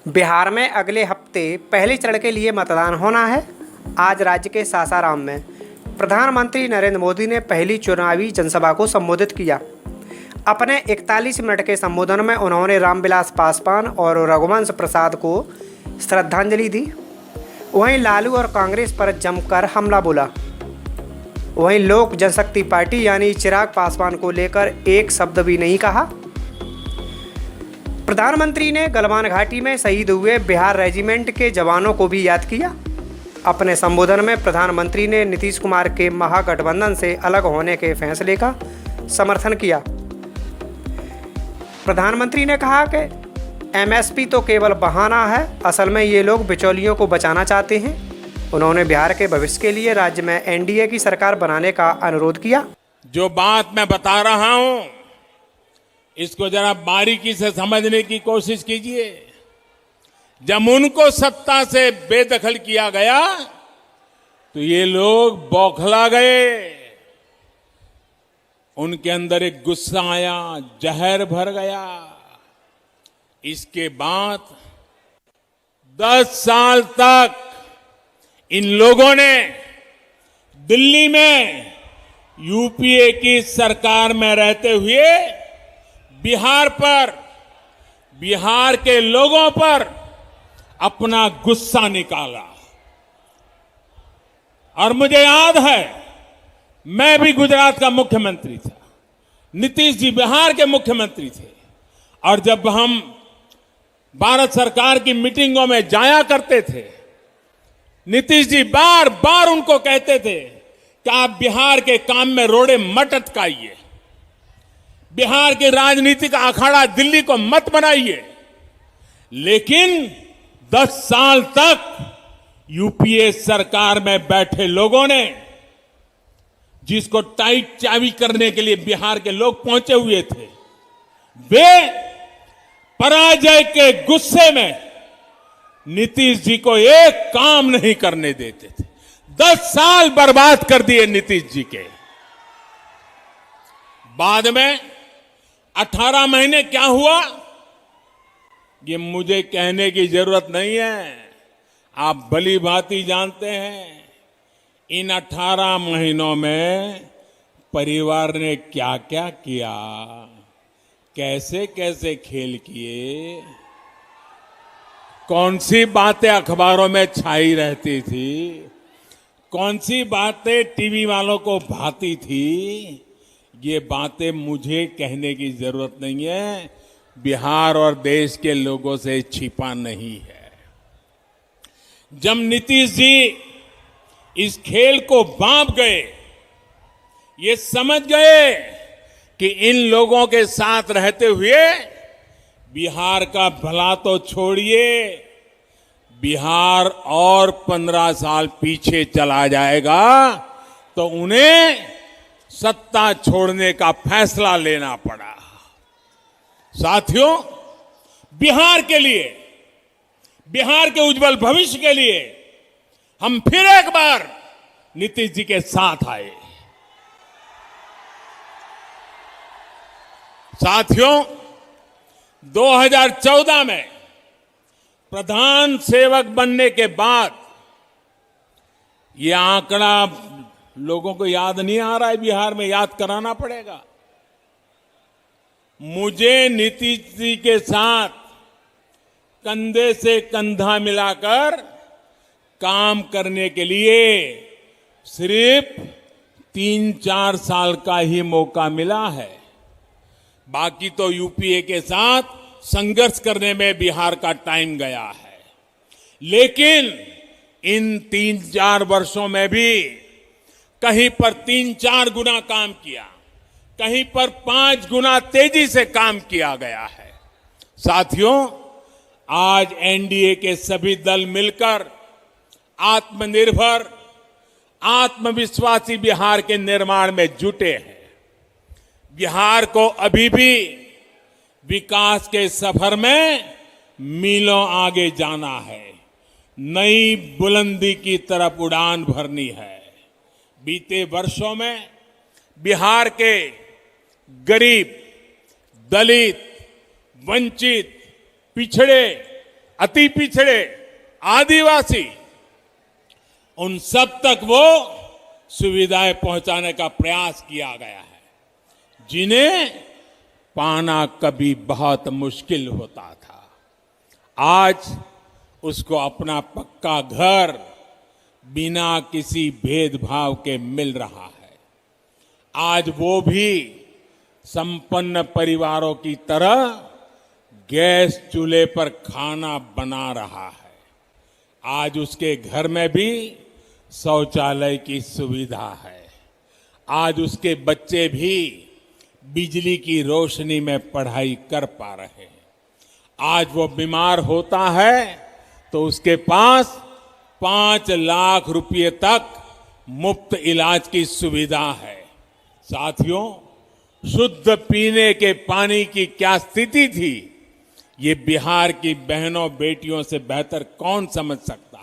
बिहार में अगले हफ्ते पहले चरण के लिए मतदान होना है। आज राज्य के सासाराम में प्रधानमंत्री नरेंद्र मोदी ने पहली चुनावी जनसभा को संबोधित किया। अपने 41 मिनट के संबोधन में उन्होंने रामविलास पासवान और रघुवंश प्रसाद को श्रद्धांजलि दी। वहीं लालू और कांग्रेस पर जमकर हमला बोला। वहीं लोक जनशक्ति पार्टी यानी चिराग पासवान को लेकर एक शब्द भी नहीं कहा। प्रधानमंत्री ने गलवान घाटी में शहीद हुए बिहार रेजिमेंट के जवानों को भी याद किया। अपने संबोधन में प्रधानमंत्री ने नीतीश कुमार के महागठबंधन से अलग होने के फैसले का समर्थन किया। प्रधानमंत्री ने कहा कि एमएसपी तो केवल बहाना है, असल में ये लोग बिचौलियों को बचाना चाहते हैं। उन्होंने बिहार के भविष्य के लिए राज्य में एनडीए की सरकार बनाने का अनुरोध किया। जो बात मैं बता रहा हूं, इसको जरा बारीकी से समझने की कोशिश कीजिए। जब उनको सत्ता से बेदखल किया गया तो ये लोग बौखला गए। उनके अंदर एक गुस्सा आया, जहर भर गया। इसके बाद 10 साल तक इन लोगों ने दिल्ली में यूपीए की सरकार में रहते हुए बिहार पर, बिहार के लोगों पर अपना गुस्सा निकाला। और मुझे याद है, मैं भी गुजरात का मुख्यमंत्री था, नीतीश जी बिहार के मुख्यमंत्री थे। और जब हम भारत सरकार की मीटिंगों में जाया करते थे, नीतीश जी बार बार उनको कहते थे कि आप बिहार के काम में रोड़े मत अटकाइए, बिहार की राजनीति का अखाड़ा दिल्ली को मत बनाइए। लेकिन 10 साल तक यूपीए सरकार में बैठे लोगों ने, जिसको टाइट चाबी करने के लिए बिहार के लोग पहुंचे हुए थे, वे पराजय के गुस्से में नीतीश जी को एक काम नहीं करने देते थे। 10 साल बर्बाद कर दिए नीतीश जी के। बाद में 18 महीने क्या हुआ, ये मुझे कहने की जरूरत नहीं है, आप भली भांति जानते हैं। इन 18 महीनों में परिवार ने क्या क्या किया, कैसे कैसे खेल किए, कौन सी बातें अखबारों में छाई रहती थी, कौन सी बातें टीवी वालों को भाती थी, ये बातें मुझे कहने की जरूरत नहीं है। बिहार और देश के लोगों से छिपा नहीं है। जब नीतीश जी इस खेल को भांप गए, ये समझ गए कि इन लोगों के साथ रहते हुए बिहार का भला तो छोड़िए, बिहार और 15 साल पीछे चला जाएगा, तो उन्हें सत्ता छोड़ने का फैसला लेना पड़ा। साथियों, बिहार के लिए, बिहार के उज्जवल भविष्य के लिए हम फिर एक बार नीतीश जी के साथ आए। साथियों, 2014 में प्रधान सेवक बनने के बाद यह आंकड़ा लोगों को याद नहीं आ रहा है, बिहार में याद कराना पड़ेगा। मुझे नीतीश जी के साथ कंधे से कंधा मिलाकर काम करने के लिए सिर्फ 3-4 साल का ही मौका मिला है। बाकी तो यूपीए के साथ संघर्ष करने में बिहार का टाइम गया है। लेकिन इन 3-4 वर्षों में भी कहीं पर 3-4 गुना काम किया, कहीं पर 5 गुना तेजी से काम किया गया है। साथियों, आज एनडीए के सभी दल मिलकर आत्मनिर्भर, आत्मविश्वासी बिहार के निर्माण में जुटे हैं। बिहार को अभी भी विकास के सफर में मीलों आगे जाना है, नई बुलंदी की तरफ उड़ान भरनी है। बीते वर्षों में बिहार के गरीब, दलित, वंचित, पिछड़े अति पिछड़े, आदिवासी, उन सब तक वो सुविधाएं पहुंचाने का प्रयास किया गया है, जिन्हें पाना कभी बहुत मुश्किल होता था। आज उसको अपना पक्का घर बिना किसी भेदभाव के मिल रहा है। आज वो भी संपन्न परिवारों की तरह गैस चूल्हे पर खाना बना रहा है। आज उसके घर में भी शौचालय की सुविधा है। आज उसके बच्चे भी बिजली की रोशनी में पढ़ाई कर पा रहे हैं। आज वो बीमार होता है तो उसके पास 5 लाख रुपए तक मुफ्त इलाज की सुविधा है। साथियों, शुद्ध पीने के पानी की क्या स्थिति थी, ये बिहार की बहनों बेटियों से बेहतर कौन समझ सकता